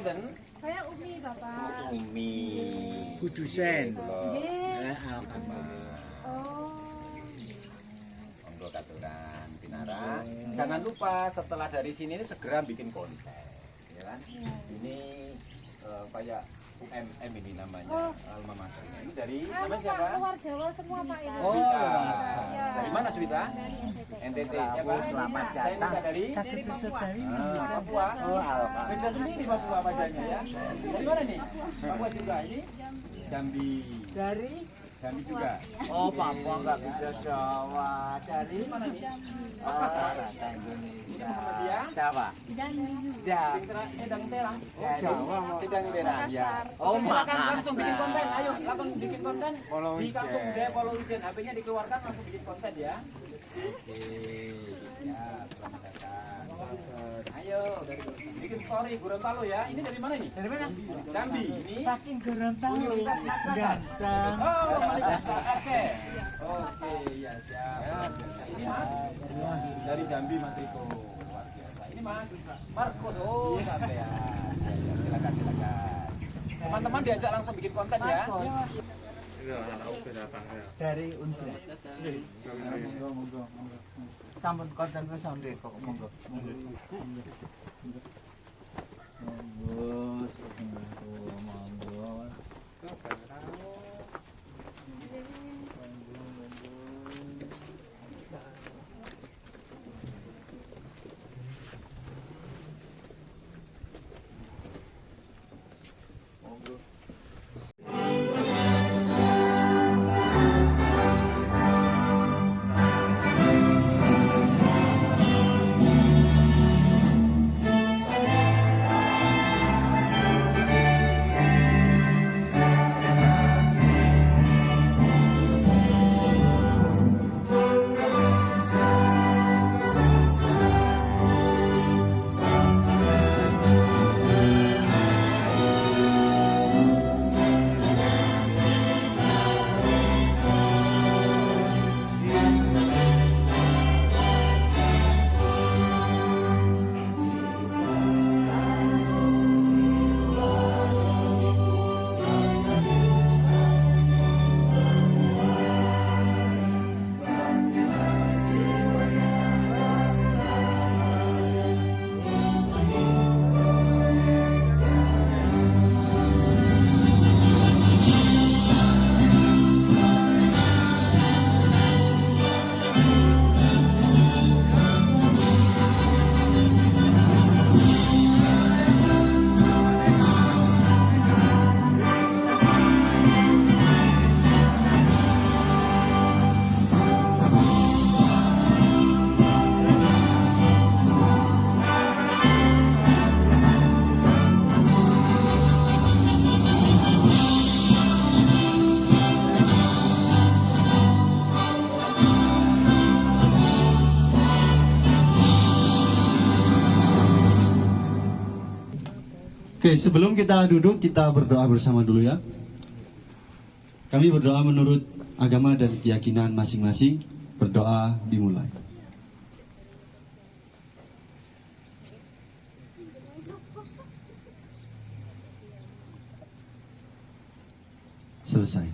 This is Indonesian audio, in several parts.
sinten? Saya Umi, Bapak. Umi. Kudusen. Nggih. Alhamdulillah. Oh. Monggo katuran Pinara. Jangan lupa setelah dari sini ini segera bikin konten, ya kan? Ini kayak UMM ini namanya, alma maternya. Ini dari namanya siapa? Luar Jawa semua Pak ini. Oh, Iya. dari mana Juwita? Dari NTT. NTT. Siapa? Selamat Saya datang. juga dari Sakit bisa cari. Papua. Oh, Alhamdulillah. Beda sendiri Papua wajahnya ya. Dari mana nih? Papua juga ini? Jambi. Dari Jambi juga. Oh, Papua nggak bisa Jawa. Dari Mana nih? Makassar, bahasa Indonesia. Sama dia? Jawa. Jawa. Sedang terang. Jawa. Sedang terang ya. Oh, Silakan Makassar. langsung bikin konten. Ayo, langsung bikin konten. Follow Di Wijen. Kampung Budaya Follow Wijen. HP-nya dikeluarkan langsung bikin konten ya. Oke. Ya, selamat datang. Ayo, bikin story Gorontalo ya. Ini dari mana nih? Dari mana? Jambi. Ini Saking Gorontalo. Universitas Makassar. Ganteng. Oh, Universitas Aceh. Oke, ya siap. Ini Mas dari Jambi Mas Riko. Luar biasa. Ini Mas Marcos. Oh, sampai ya. Silakan. Teman-teman diajak langsung bikin konten ya. Dari Undra. Monggo. Sampun konten wis sampe kok monggo. Monggo. Oke, sebelum kita duduk, kita berdoa bersama dulu ya. Kami berdoa menurut agama dan keyakinan masing-masing. Berdoa dimulai. Selesai.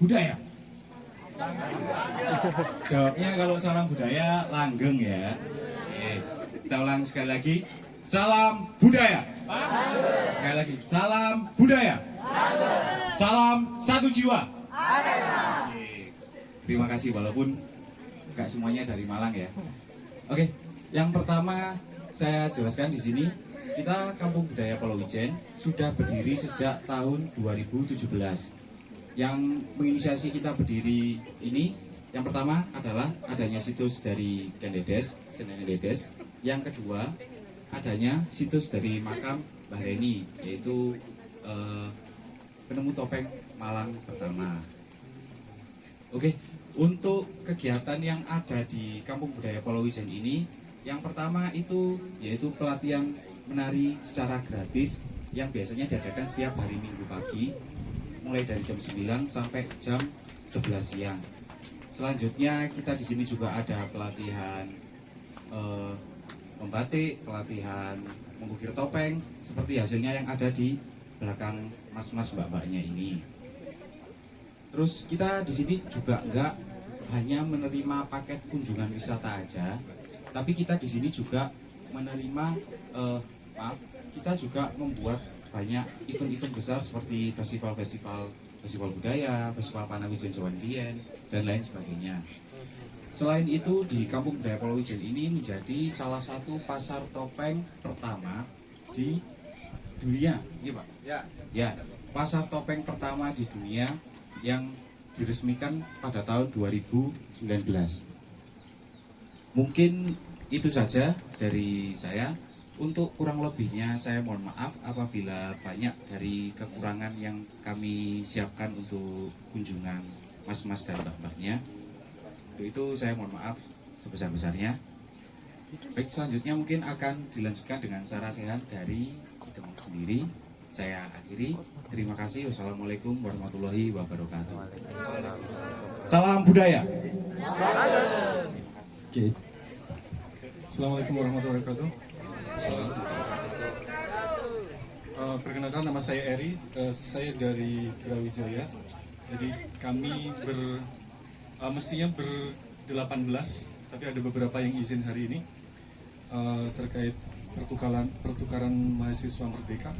budaya. Jawabnya kalau salam budaya langgeng ya. Oke, kita ulang sekali lagi. Salam budaya. Sekali lagi. Salam budaya. Salam satu jiwa. Oke, terima kasih walaupun nggak semuanya dari Malang ya. Oke, yang pertama saya jelaskan di sini, kita Kampung Budaya Polowijen sudah berdiri sejak tahun 2017. Yang menginisiasi kita berdiri ini, yang pertama adalah adanya situs dari Dendedes, Senen Dendedes. Yang kedua, adanya situs dari makam Mbah Reni, yaitu penemu topeng Malang pertama. Oke, untuk kegiatan yang ada di Kampung Budaya Polowijen ini, yang pertama itu yaitu pelatihan menari secara gratis yang biasanya diadakan setiap hari Minggu pagi, mulai dari jam 9 sampai jam 11 siang. Selanjutnya kita di sini juga ada pelatihan membatik, pelatihan mengukir topeng, seperti hasilnya yang ada di belakang mas-mas mbak-mbaknya ini. Terus kita di sini juga nggak hanya menerima paket kunjungan wisata aja, tapi kita di sini juga menerima kita juga membuat banyak event-event besar seperti festival budaya, festival Panawijen Jawan Bien, dan lain sebagainya. Selain itu, di Kampung Budaya Polowijen ini menjadi salah satu pasar topeng pertama di dunia, iya Pak? Ya, pasar topeng pertama di dunia yang diresmikan pada tahun 2019. Mungkin itu saja dari saya. Untuk kurang lebihnya saya mohon maaf apabila banyak dari kekurangan yang kami siapkan untuk kunjungan mas-mas dan mbak-mbaknya. Untuk itu saya mohon maaf sebesar-besarnya. Baik, selanjutnya mungkin akan dilanjutkan dengan sarasehan dari Demang sendiri. Saya akhiri. Terima kasih. Wassalamualaikum warahmatullahi wabarakatuh. Salam budaya. Oke. Assalamualaikum warahmatullahi wabarakatuh. Perkenalkan, nama saya Eri, saya dari Brawijaya. Jadi kami mestinya ber-18, tapi ada beberapa yang izin hari ini terkait pertukaran mahasiswa merdeka.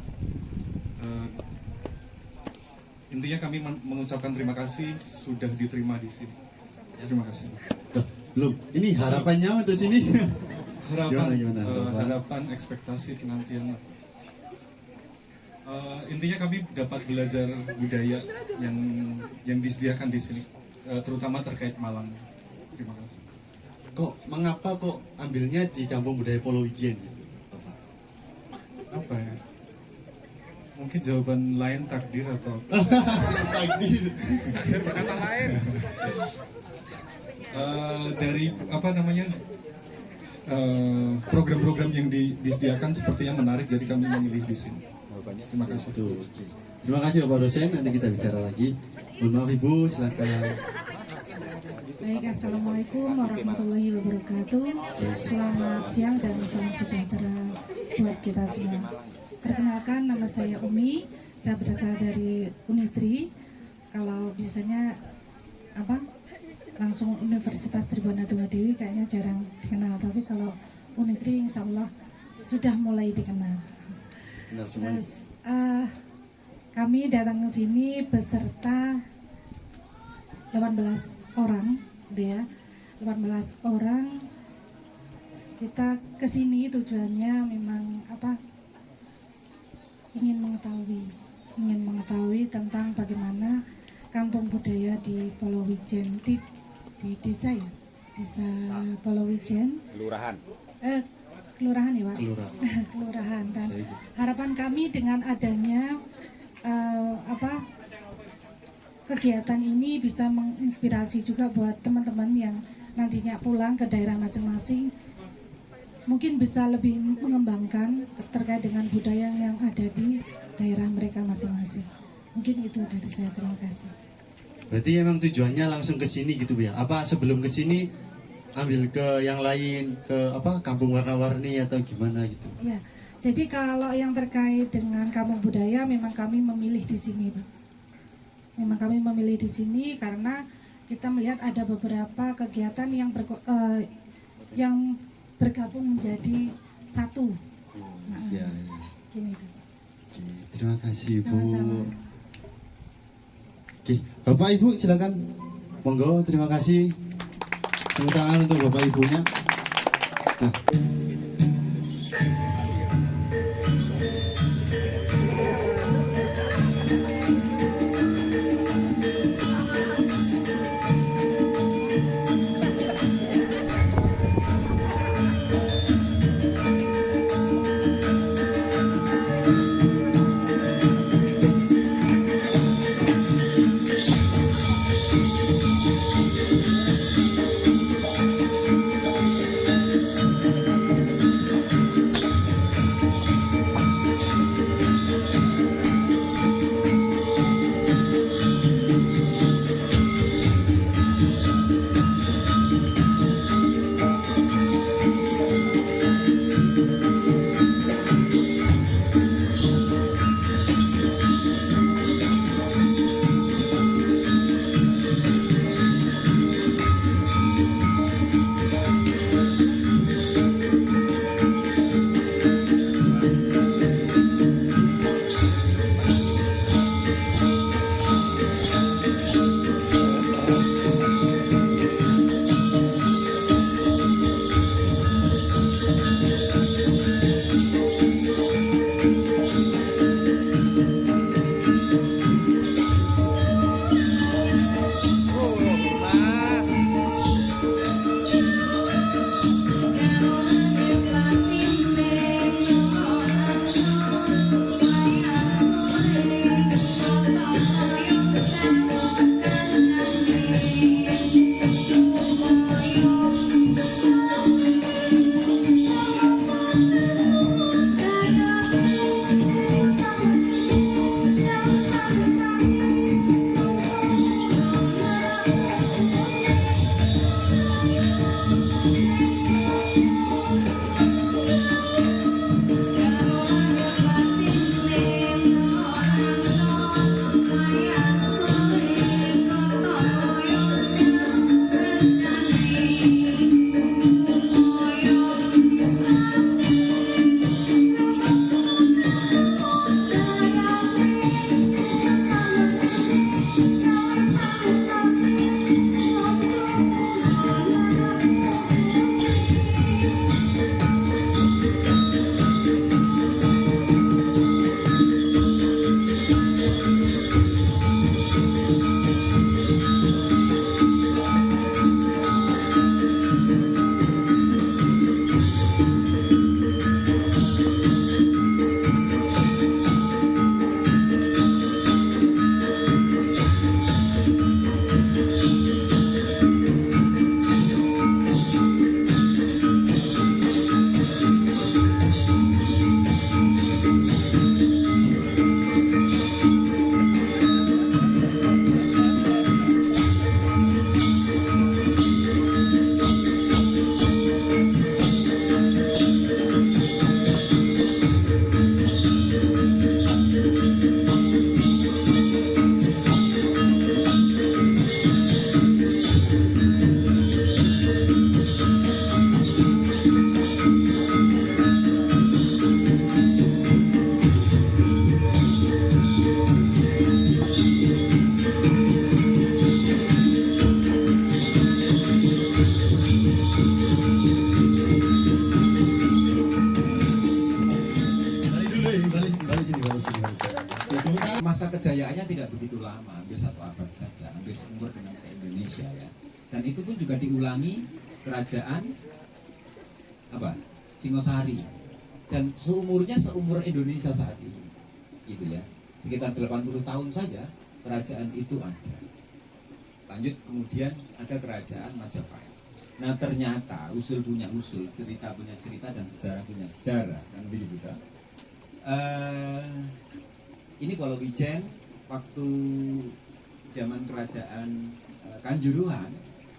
Intinya kami mengucapkan terima kasih sudah diterima di sini. Terima kasih. Belum. Ini harapannya untuk sini. Gimana? Harapan, ekspektasi, penantian. Intinya kami dapat belajar budaya yang disediakan di sini, terutama terkait Malang. Terima kasih. Mengapa ambilnya di Kampung Budaya Polowijen gitu, Bapak? Apa ya? Mungkin jawaban lain takdir atau Takdir. kata lain. Dari apa namanya? Program-program yang disediakan sepertinya menarik, jadi kami memilih di sini. Terima kasih. Oke. Terima kasih Bapak dosen, nanti kita bicara lagi. Mohon maaf Ibu, silakan. Baik, assalamualaikum warahmatullahi wabarakatuh. Selamat siang dan salam sejahtera buat kita semua. Perkenalkan, nama saya Umi. Saya berasal dari Unitri. Kalau biasanya langsung Universitas Tribhuwana Tunggadewi kayaknya jarang dikenal, tapi kalau Unitri insya Allah sudah mulai dikenal. Terus kami datang ke sini beserta 18 orang, gitu ya. 18 orang. Kita ke sini tujuannya memang ingin mengetahui tentang bagaimana kampung budaya di Polowijen, di desa ya, desa Polowijen, kelurahan ya Pak, kelurahan. Dan harapan kami dengan adanya kegiatan ini bisa menginspirasi juga buat teman-teman yang nantinya pulang ke daerah masing-masing, mungkin bisa lebih mengembangkan terkait dengan budaya yang ada di daerah mereka masing-masing. Mungkin itu dari saya, terima kasih. Berarti emang tujuannya langsung ke sini gitu Bu ya? Apa sebelum ke sini ambil ke yang lain, ke Kampung Warna-Warni atau gimana gitu? Ya, jadi kalau yang terkait dengan kampung budaya memang kami memilih di sini Pak. Memang kami memilih di sini karena kita melihat ada beberapa kegiatan yang bergabung menjadi satu. Nah, Ya, ya. gini tuh. Oke, terima kasih Ibu. Sama-sama. Oke, Bapak Ibu silakan. Monggo, terima kasih. Tepuk tangan untuk Bapak Ibunya. Nah, Masa kejayaannya tidak begitu lama, hampir 1 abad saja, hampir seumur dengan se-Indonesia ya. Dan itu pun juga diulangi kerajaan apa? Singosari. Dan seumurnya seumur Indonesia saat ini. Gitu ya. Sekitar 80 tahun saja kerajaan itu ada. Lanjut kemudian ada kerajaan Majapahit. Nah ternyata usul punya usul, cerita punya cerita, dan sejarah punya sejarah, kan begitu kan? Ini kalau Wijen waktu zaman kerajaan Kanjuruhan,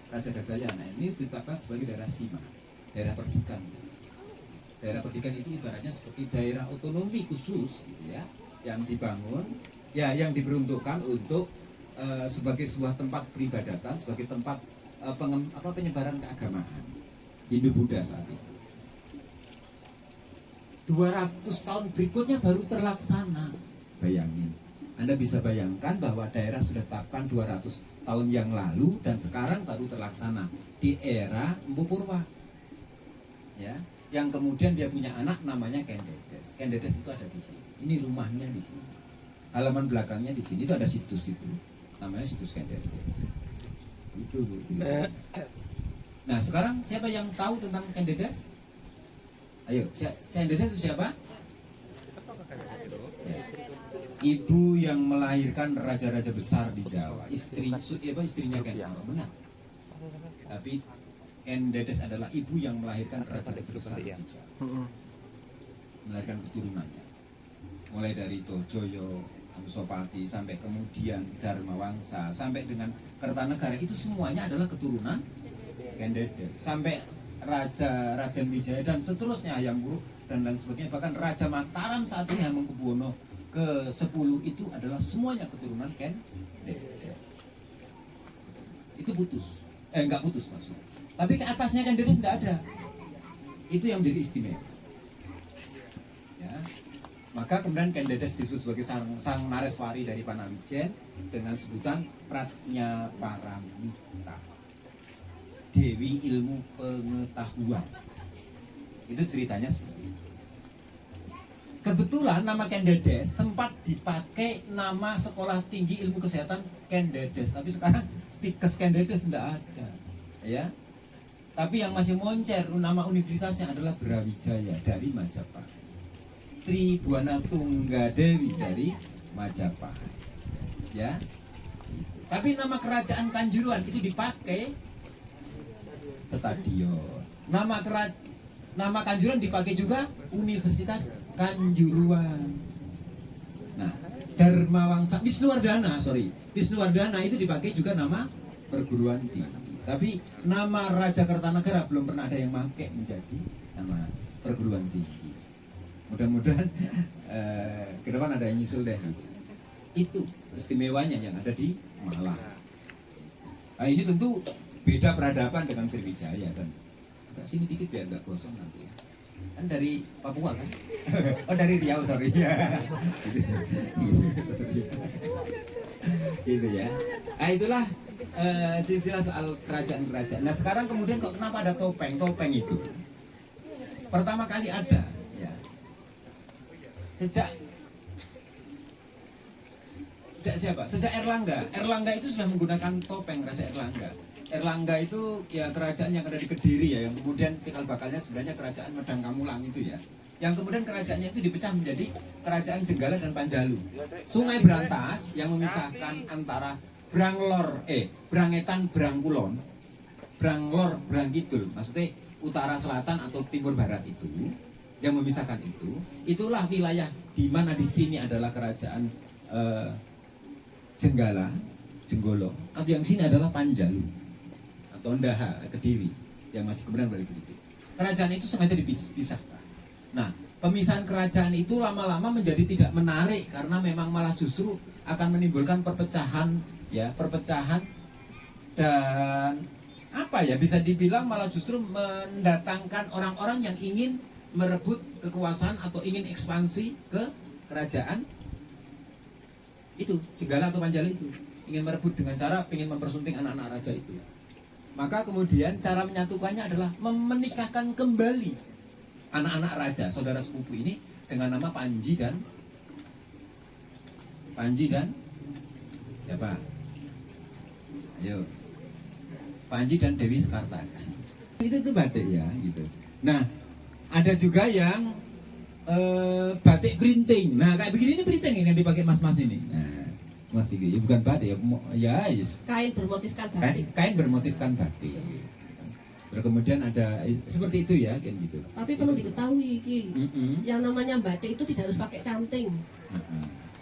Raja Gajayana ini ditetapkan sebagai daerah Sima, daerah perdikan. Daerah perdikan itu ibaratnya seperti daerah otonomi khusus, gitu ya, yang dibangun, ya yang diperuntukkan untuk sebagai sebuah tempat peribadatan, sebagai tempat penyebaran keagamaan Hindu-Buddha saat ini. 200 tahun berikutnya baru terlaksana. Bayangin, Anda bisa bayangkan bahwa daerah sudah tetapkan 200 tahun yang lalu dan sekarang baru terlaksana di era Empu Purwa. Ya, yang kemudian dia punya anak namanya Kendedes. Kendedes itu ada di sini. Ini rumahnya di sini. Halaman belakangnya di sini itu ada situs itu. Namanya situs Kendedes. Itu ceritanya. Nah, sekarang siapa yang tahu tentang Kendedes? Ayo, Kendedes itu siapa? Ya. Ibu yang melahirkan raja-raja besar di Jawa. Istrinya Ken Arok, benar. Tapi Kendedes adalah ibu yang melahirkan raja-raja besar di Jawa. Melahirkan keturunannya. Mulai dari Tojoyo, Anusapati sampai kemudian Dharma Wangsa sampai dengan Kertanegara, itu semuanya adalah keturunan Kendedes. Sampai Raja Raden Wijaya dan seterusnya, Hayam Wuruk dan lain sebagainya, bahkan Raja Mataram saat ini Hamengkubuwono ke-10 itu adalah semuanya keturunan Kendedes. Itu putus, enggak putus maksudnya. Tapi ke atasnya Kendedes enggak ada. Itu yang menjadi istimewa. Ya. Maka kemudian Kendedes disebut sebagai sang Nareswari dari Panawijen dengan sebutan Pratnya Paramita, Dewi Ilmu Pengetahuan. Itu ceritanya seperti itu. Kebetulan nama Kendedes sempat dipakai nama Sekolah Tinggi Ilmu Kesehatan Kendedes, tapi sekarang stikes Kendedes tidak ada, ya. Tapi yang masih moncer nama universitasnya adalah Brawijaya dari Majapahit, Tribuana Tunggadewi dari Majapahit, ya. Tapi nama kerajaan Kanjuruhan itu dipakai stadion. Nama Kanjuruhan dipakai juga Universitas Kanjuruhan. Nah, Wisnuwardana itu dipakai juga nama perguruan tinggi. Tapi nama Raja Kertanegara belum pernah ada yang pakai menjadi nama perguruan tinggi. Mudah-mudahan ke depan ada yang nyusul deh. Itu istimewanya yang ada di Malang. Nah, ini tentu beda peradaban dengan Sriwijaya, dan agak sini dikit biar nggak gosong nanti ya. Kan dari Papua kan? Oh, dari Riau, sorry ya. Gitu ya. Nah, itulah silsilah soal kerajaan-kerajaan. Nah, sekarang kemudian kok kenapa ada topeng? Topeng itu pertama kali ada ya sejak siapa? Sejak Erlangga. Erlangga itu sudah menggunakan topeng, Raja Erlangga. Erlangga itu ya kerajaan yang ada di Kediri ya, yang kemudian cikal bakalnya sebenarnya kerajaan Medang Kamulang itu ya. Yang kemudian kerajaannya itu dipecah menjadi kerajaan Jenggala dan Panjalu. Sungai Brantas yang memisahkan antara Brangetan Brangkulon, Branglor Brangkidul, maksudnya utara selatan atau timur barat itu, yang memisahkan itu, itulah wilayah di mana di sini adalah kerajaan Jenggolo, atau yang sini adalah Panjalu atau Ndaha, Kediri, yang masih kemudian balik begitu. Kerajaan itu sengaja dipisahkan. Nah, pemisahan kerajaan itu lama-lama menjadi tidak menarik karena memang malah justru akan menimbulkan perpecahan dan bisa dibilang malah justru mendatangkan orang-orang yang ingin merebut kekuasaan atau ingin ekspansi ke kerajaan itu, Jenggala atau Panjalu itu, ingin merebut dengan cara ingin mempersunting anak-anak raja itu. Maka kemudian cara menyatukannya adalah menikahkan kembali anak-anak raja, saudara sepupu ini dengan nama Panji dan siapa? Ayo, Panji dan Dewi Sekartaji. Itu batik ya, gitu. Nah, ada juga yang batik printing. Nah, kayak begini ini printing ini yang dipakai mas-mas ini. Nah, mas ini bukan batik ya, yes. Kain bermotifkan batik. Kain bermotifkan batik. Kemudian ada seperti itu ya, kayak gitu. Tapi perlu diketahui, Ki, yang namanya batik itu tidak harus pakai canting.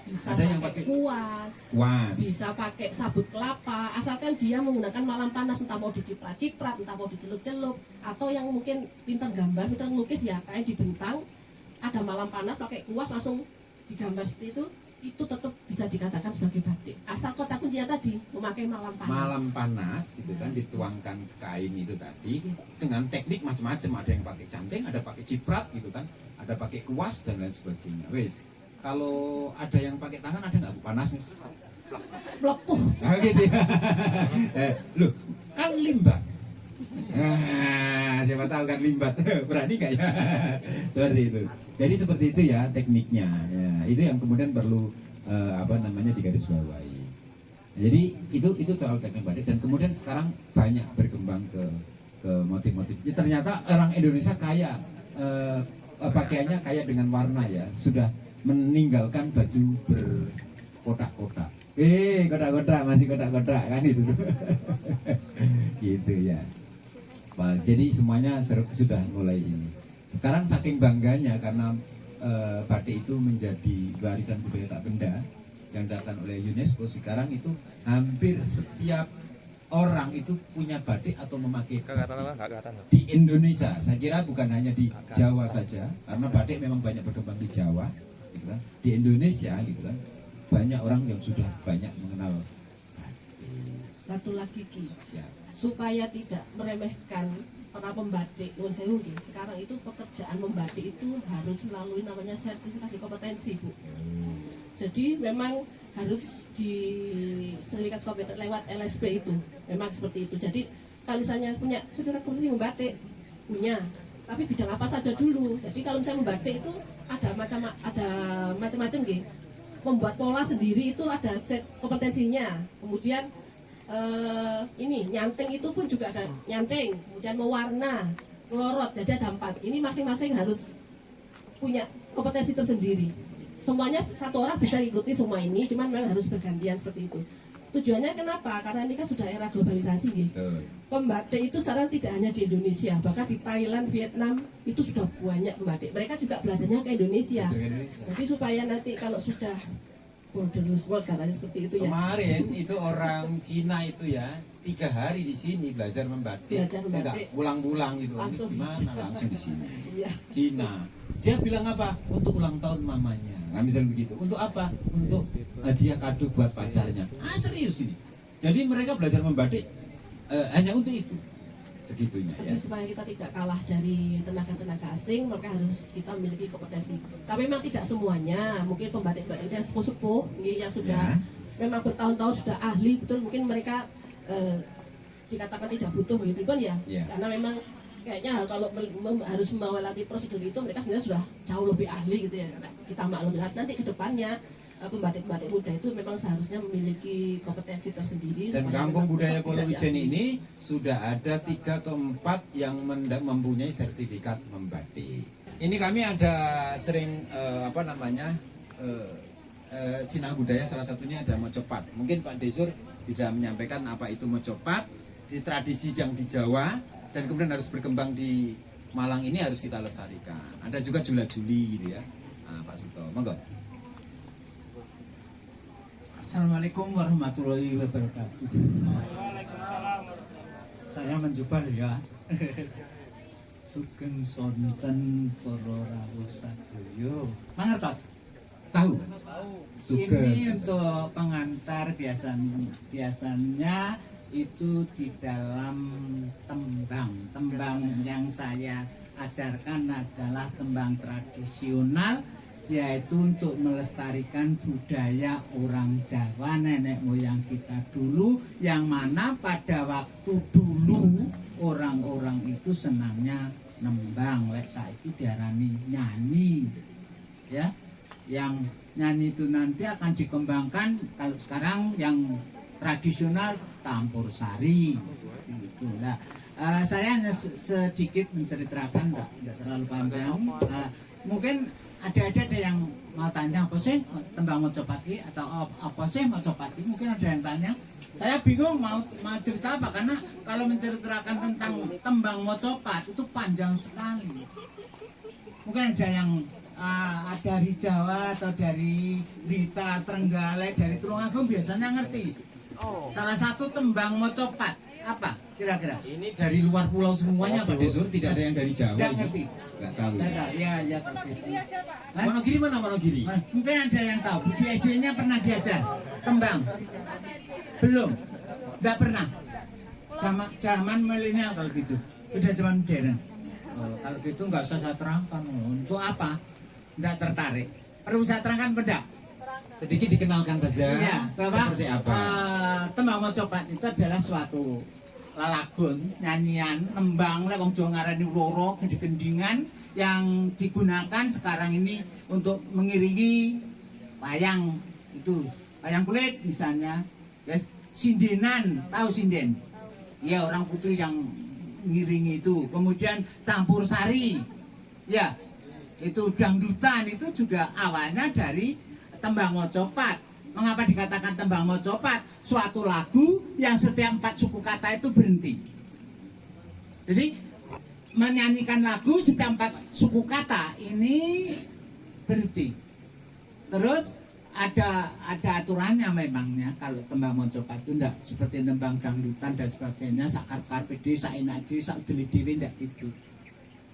Bisa ada yang pakai kuas, bisa pakai sabut kelapa, asalkan dia menggunakan malam panas, entah mau diciprat-ciprat, entah mau dicelup-celup, atau yang mungkin pintar gambar, pintar melukis ya, kain dibentang, ada malam panas pakai kuas langsung digambar seperti itu, itu tetap bisa dikatakan sebagai batik. Asal kota kuncinya tadi memakai malam panas. Malam panas itu kan dituangkan ke kain itu tadi dengan teknik macam-macam, ada yang pakai canting, ada pakai ciprat gitu kan, ada pakai kuas dan lain sebagainya. Wes, kalau ada yang pakai tangan ada nggak panasnya? Melepuh. Nah, gitu ya. Loh, kan limbat. Nah, siapa tahu kan limbat. Berani nggak ya? Seperti itu. Jadi seperti itu ya tekniknya. Ya, itu yang kemudian perlu digarisbawahi. Jadi itu soal teknik batik, dan kemudian sekarang banyak berkembang ke motif-motif. Ya, ternyata orang Indonesia kaya pakaiannya kaya dengan warna ya. Sudah meninggalkan baju berkotak-kotak. Kotak-kotak masih kotak-kotak kan itu. Gitu ya. Jadi semuanya sudah mulai ini. Sekarang saking bangganya karena batik itu menjadi warisan budaya tak benda yang ditetapkan oleh UNESCO. Sekarang itu hampir setiap orang itu punya batik atau memakai batik di Indonesia. Saya kira bukan hanya di Jawa saja, karena batik memang banyak berkembang di Jawa, gitu kan. Di Indonesia, gitu kan, banyak orang yang sudah banyak mengenal batik. Satu lagi Ki, Siap. supaya tidak meremehkan para pembatik nuwun sewu nggih. Sekarang itu pekerjaan membatik itu harus melalui namanya sertifikasi kompetensi, Bu. Jadi memang harus di sertifikasi kompetensi lewat LSP itu. Memang seperti itu. Jadi kalau misalnya punya sertifikasi kompetensi membatik, punya, tapi bidang apa saja dulu. Jadi kalau misalnya membatik itu ada macam-macam nggih. Membuat pola sendiri itu ada set kompetensinya. Kemudian ini nyanting itu pun juga ada nyanting, kemudian mewarna, melorot, jadi ada 4. Ini masing-masing harus punya kompetensi tersendiri. Semuanya satu orang bisa ikuti semua ini, cuman memang harus bergantian seperti itu. Tujuannya kenapa? Karena ini kan sudah era globalisasi gitu. Pembatik itu sekarang tidak hanya di Indonesia, bahkan di Thailand, Vietnam itu sudah banyak pembatik. Mereka juga belajarnya ke Indonesia. Jadi supaya nanti kalau sudah borderless world katanya seperti itu ya. Kemarin itu orang Cina itu ya 3 hari di sini belajar membatik. Enggak pulang-pulang gitu. Langsung Gimana langsung di sini. Iya. Cina. Dia bilang apa? Untuk ulang tahun mamanya. Nah, misalnya begitu. Untuk apa? Untuk hadiah kado buat pacarnya. Serius ini. Jadi mereka belajar membatik hanya untuk itu. Segitunya ya. Tapi supaya kita tidak kalah dari tenaga-tenaga asing, maka harus kita memiliki kompetensi. Tapi memang tidak semuanya. Mungkin pembatik-pembatik yang sepuh-sepuh, yang sudah memang bertahun-tahun sudah ahli, betul. Mungkin mereka dikatakan tidak butuh, gitu kan ya. Karena memang kayaknya kalau harus melewati prosedur itu, mereka sebenarnya sudah jauh lebih ahli gitu ya. Nah, kita maklum nanti ke depannya pembatik-pembatik muda itu memang seharusnya memiliki kompetensi tersendiri. Dan Kampung Budaya Polowijen ini sudah ada 3 atau 4 yang mempunyai sertifikat membatik. Ini kami ada sering sinah budaya, salah satunya ada mocopat. Mungkin Pak Desur bisa menyampaikan apa itu mocopat, di tradisi yang di Jawa dan kemudian harus berkembang di Malang ini harus kita lestarikan. Ada juga jula-juli gitu ya. Nah, Pak Suto, monggo. Assalamualaikum warahmatullahi wabarakatuh. Saya menjubal ya. Sugeng sonten para rawuh sadaya. Mangertos? Tahu? Ini untuk pengantar biasanya itu di dalam tembang. Tembang yang saya ajarkan adalah tembang tradisional, yaitu untuk melestarikan budaya orang Jawa nenek moyang kita dulu, yang mana pada waktu dulu orang-orang itu senangnya nembang, lek saiki diarani nyanyi ya. Yang nyanyi itu nanti akan dikembangkan, kalau sekarang yang tradisional campur sari gitu. Nah, saya hanya sedikit menceritakan, tidak terlalu panjang. Mungkin ada yang mau tanya, apa sih tembang mojopati atau apa sih mojopati? Mungkin ada yang tanya. Saya bingung mau cerita apa, karena kalau menceritakan tentang tembang mojopat itu panjang sekali. Mungkin ada yang dari Jawa atau dari Blitar, Trenggalek, dari Tulungagung biasanya ngerti. Salah satu tembang mojopat apa? kira-kira? Ini dari luar pulau semuanya Pak Desur, tidak ada yang dari Jawa. Nggak ini. ngerti. Nggak tahu. Nggak tahu. Ya, ya. Hah? Wonogiri mana Wonogiri? Mungkin ada yang tahu. Di SD-nya pernah diajar tembang? Belum. Nggak pernah. Zaman milenial kalau gitu. Udah zaman modern. Oh, kalau gitu nggak usah saya terangkan. Untuk apa? Nggak tertarik. Perlu saya terangkan benda. Sedikit dikenalkan saja. Iya, bahwa seperti apa? tembang mocopat itu adalah suatu lalagon, nyanyian, nembang, wong Jawa ngarani loro, gendingan yang digunakan sekarang ini untuk mengiringi wayang itu, wayang kulit misalnya, ya sindenan, tahu sinden? Ya orang putih yang mengiringi itu, kemudian campur sari, ya itu dangdutan itu juga awalnya dari tembang mocopat. Mengapa dikatakan tembang mocopat? Suatu lagu yang setiap 4 suku kata itu berhenti. Jadi menyanyikan lagu setiap 4 suku kata ini berhenti. Terus ada aturannya memangnya kalau tembang mocopat itu enggak seperti tembang dangdutan dan sebagainya sakar-karpe dhewe saenak dhewe sak dhewe enggak itu.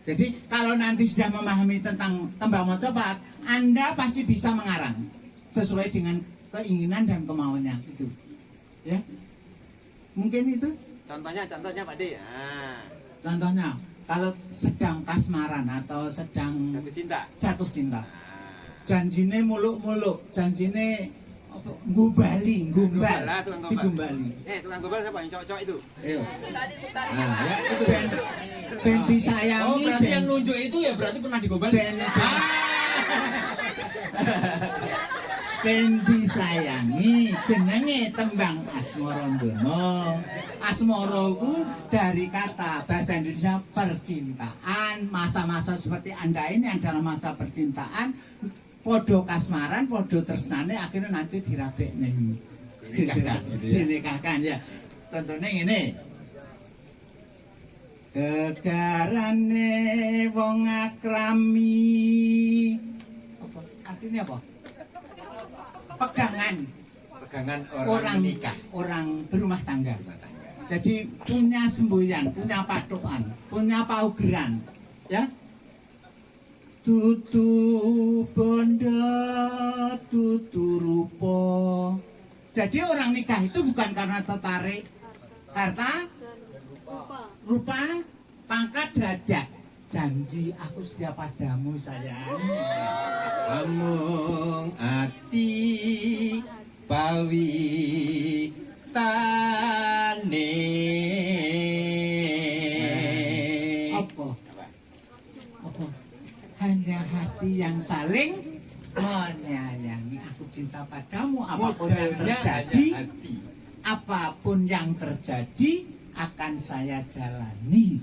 Jadi kalau nanti sudah memahami tentang tembang mocopat, Anda pasti bisa mengarang sesuai dengan keinginan dan kemauannya itu, ya mungkin itu Contohnya Pak De. Nah, contohnya kalau sedang kasmaran atau sedang jatuh cinta. janjine muluk-muluk, janjine apa gumbali, gumbal, digumbali. Tukang gombal siapa yang cowok-cowok itu? Ayo. Nah, ya itu Ben disayangi. Oh, berarti ben- yang nunjuk itu ya berarti pernah digombal. Ben disayangi jenenge tembang Asmarandono. Asmara ku dari kata bahasa Indonesia percintaan. Masa-masa seperti Anda ini adalah masa percintaan. Podo kasmaran, podo tresnane akhirnya nanti dirabek ning Dinikahkan, gitu ya. dinikahkan ya. Contohnya ini. Gegarane wong akrami. Apa? Artinya apa? Pegangan Pegangan orang menikah. orang berumah tangga. Jadi punya semboyan, punya patokan, punya paugeran, ya. Tutu bondo, tutu rupo. Jadi orang nikah itu bukan karena tertarik harta, rupa, pangkat, derajat. Janji aku setia padamu sayang. Amung ati pawi tane. Apa? Apa? Hanya hati yang saling menyayangi. Aku cinta padamu. Apapun yang Modalnya terjadi, hanya hati. apapun yang terjadi akan saya jalani.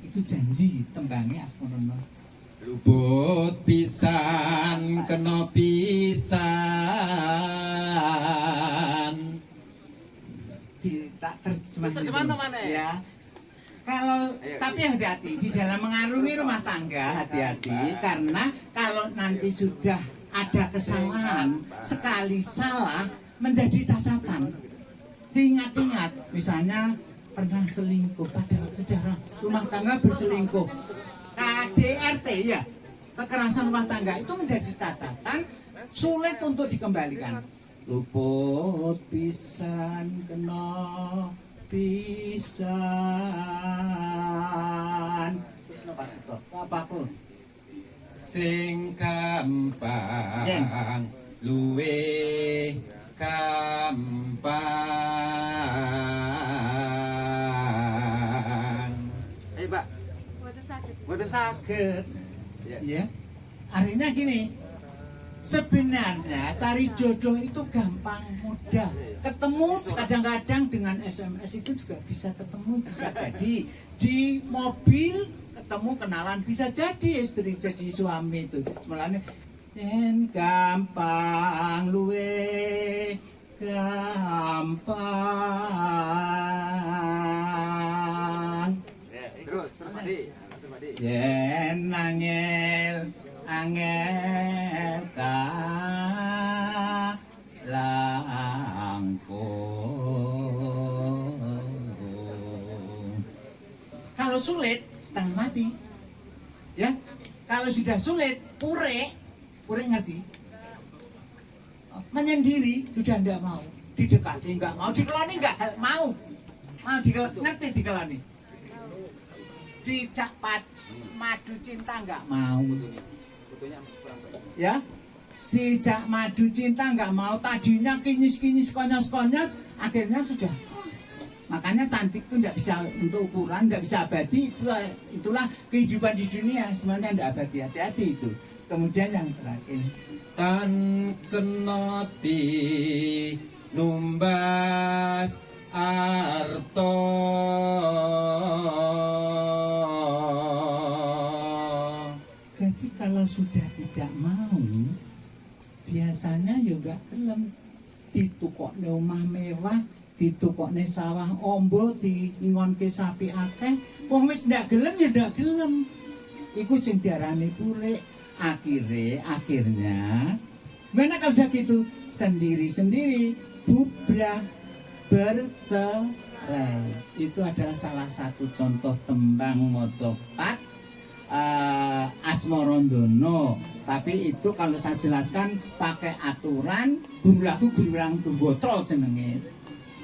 Itu janji tembangnya Asmarono. Luput pisan kena pisan. Tak terjemah Terjemahan gitu. mana? Ya. Kalau tapi hati-hati di dalam mengarungi rumah tangga, hati-hati karena kalau nanti sudah ada kesalahan, sekali salah menjadi catatan. Diingat-ingat, misalnya pernah selingkuh, padahal saudara rumah tangga berselingkuh. KDRT ya, kekerasan rumah tangga itu menjadi catatan sulit untuk dikembalikan. Luput pisan kena pisan. Apa aku? Sing gampang luwe gampang. Ayo, Pak. Mboten saged. Ya. Artinya gini, sebenarnya cari jodoh itu gampang, mudah. Ketemu kadang-kadang dengan SMS itu juga bisa ketemu, bisa jadi di mobil ketemu kenalan, bisa jadi istri jadi suami itu. Mulane yen gampang luwe gampang. Terus Pak De. Terus Pak De. Yen angel langkung kalau sulit setengah mati. Ya, kalau sudah sulit, pure ngerti. Menyendiri sudah tidak mau, didekati enggak mau, dikelani enggak mau ngerti dikelani. Dicak madu cinta enggak mau. Ya, dicak madu cinta enggak mau, tadinya kinyis konyos, akhirnya sudah. Makanya cantik itu tidak bisa untuk ukuran, tidak bisa abadi. Itulah kehidupan di dunia, semuanya tidak abadi. Hati-hati itu. Kemudian yang terakhir, Tan kenoti numbas arto. jadi kalau sudah tidak mau, biasanya juga gelem ditukokne omah mewah, ditukokne sawah ombo, dingonke sapi akeh, wong wis ndak gelem ya ndak gelem. Iku sing diarani pulik. Akhirnya mana kalau udah gitu sendiri-sendiri bubrah bercerai. Itu adalah salah satu contoh tembang Mojopat Asmarandono. Tapi itu kalau saya jelaskan pakai aturan guru lagu Gururang Durgotro jenenge.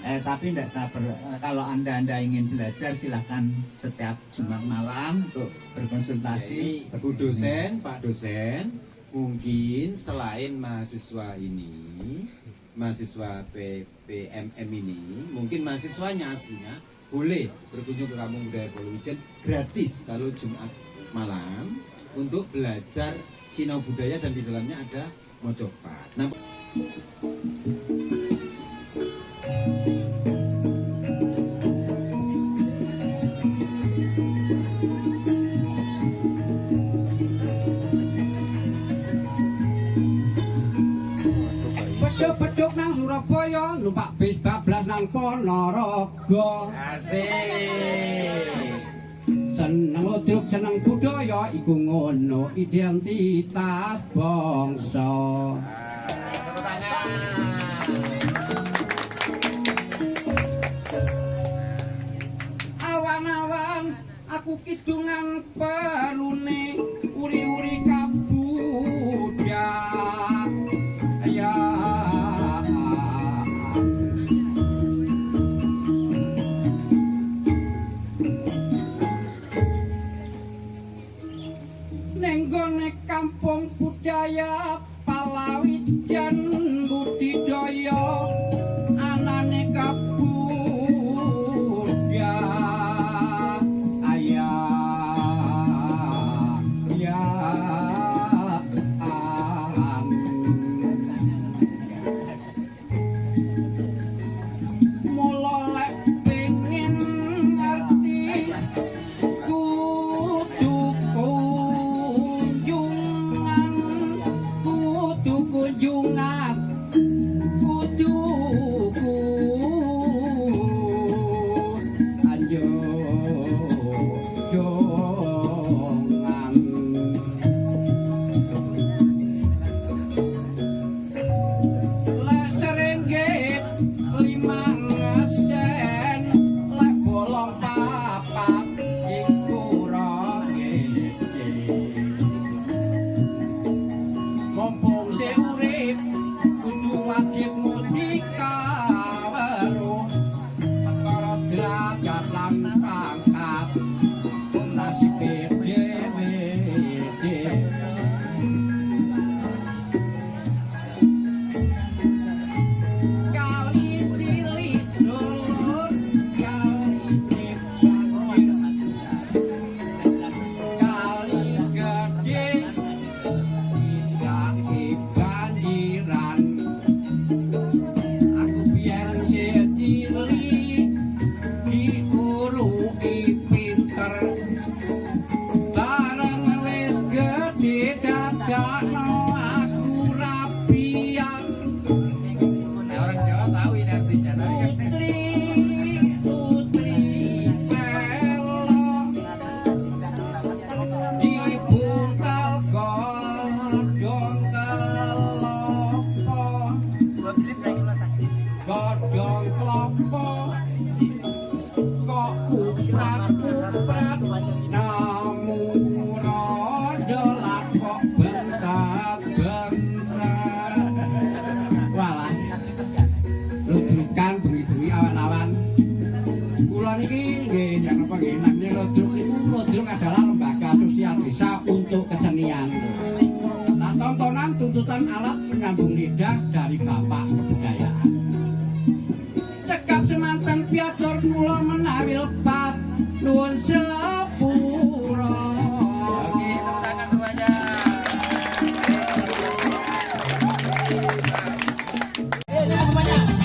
Tapi tidak sabar. Kalau anda ingin belajar silahkan setiap Jumat malam untuk berkonsultasi. Bu dosen, Pak dosen, mungkin selain mahasiswa ini, mahasiswa PPMM ini, mungkin mahasiswanya aslinya boleh berkunjung ke Kampung Budaya Polowijen gratis kalau Jumat malam untuk belajar sinau budaya dan di dalamnya ada Mojopat. Nah, Beduk nang Surabaya numpak bis bablas nang Ponorogo. asik. Seneng ludruk seneng budaya iku ngono identitas bangsa. Tepuk tangan. Awan-awan aku kidungan pelune uri-uri kabuda. Ya nenggone kampung budaya Palawijan budidaya anane kabuda aya ya mula lek pengen ngerti kudu kunjungan kudu anjungan lek Serengget niki nggih yang apa nggih namanya Lodruk niku Lodruk adalah lembaga sosial desa untuk kesenian. Nah, tontonan tuntutan alat penyambung lidah dari Bapak Kebudayaan. Cekap semanten piatur kula menawi lepat nuwun sepura. Oke, tepuk tangan semuanya. Semuanya.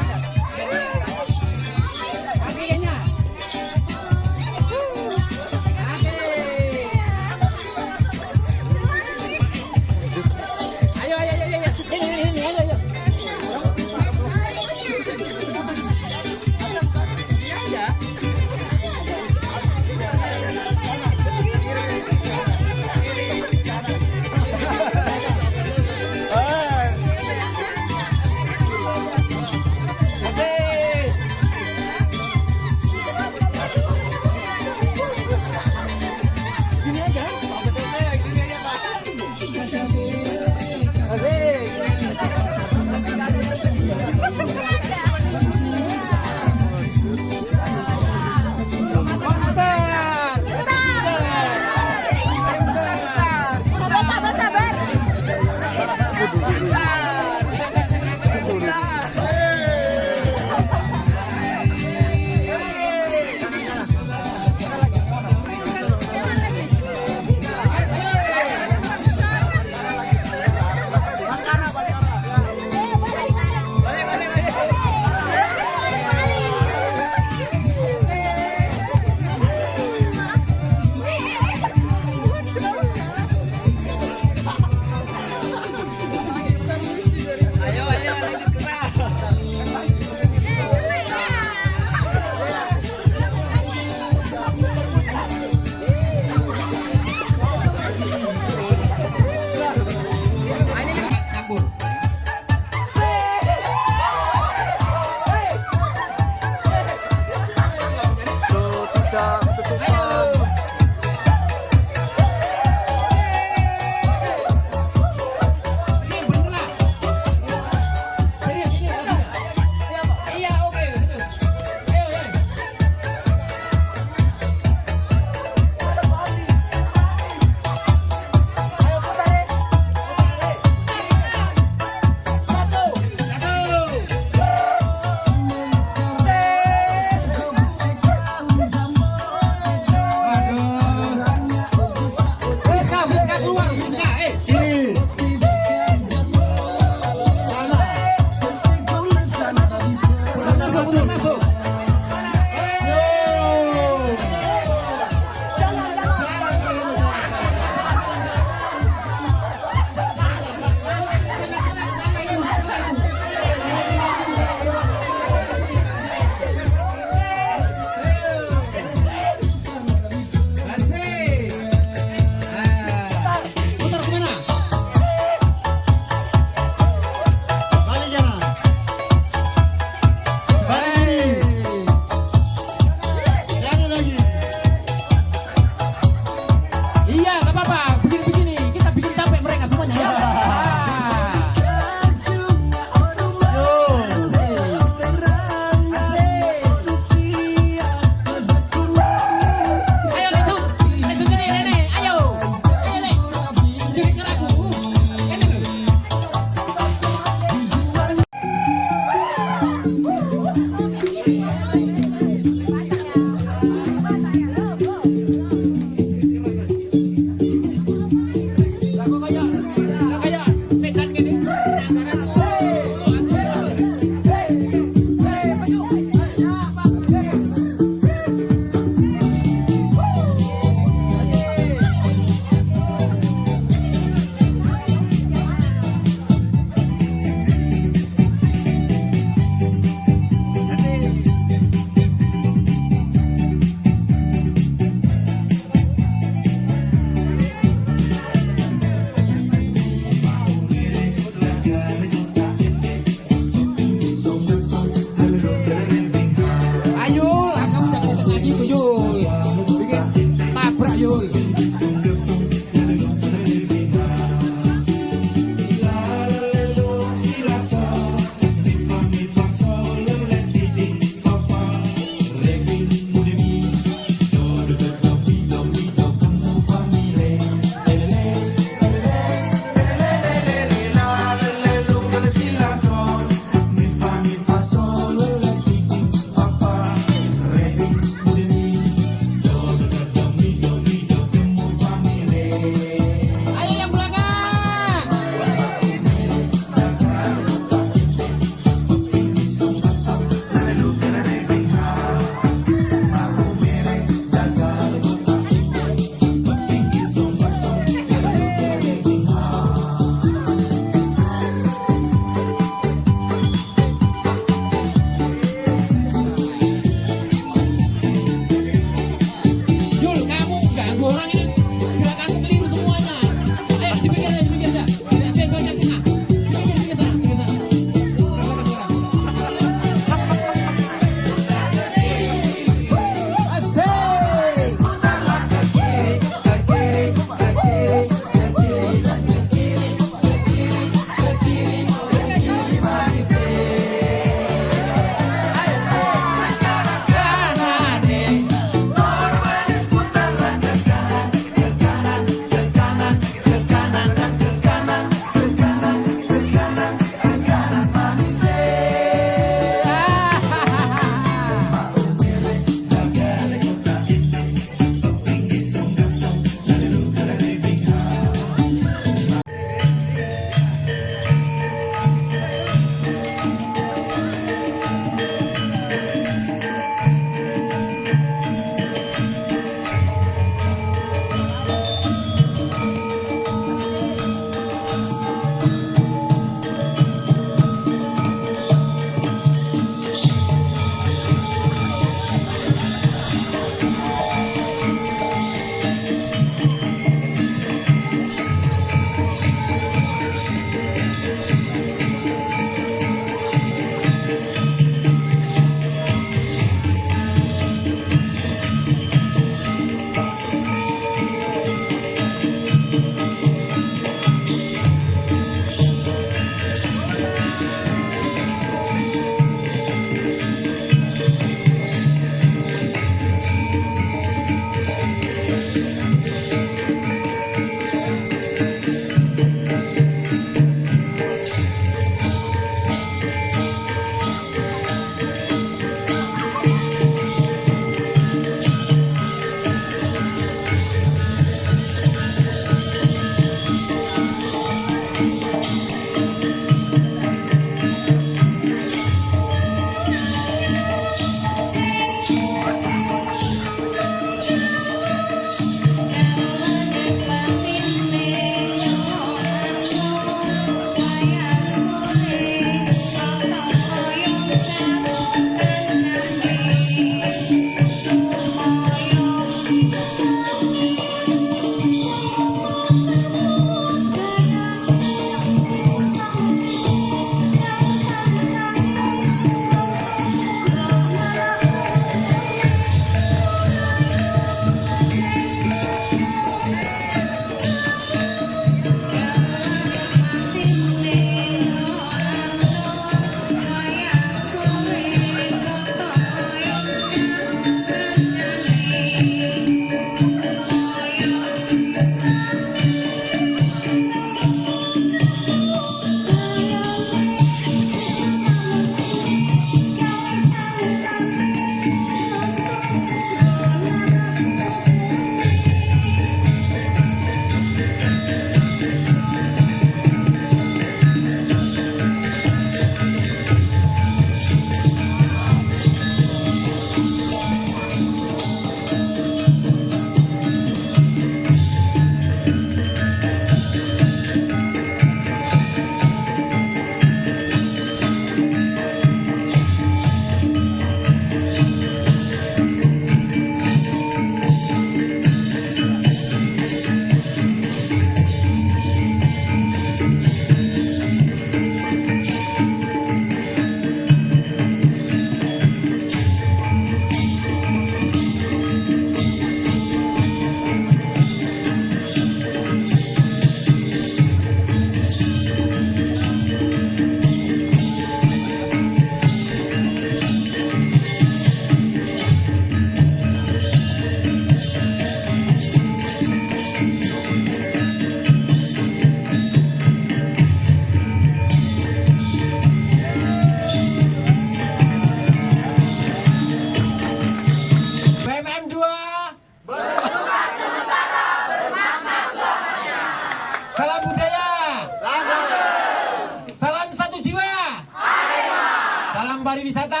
wisata.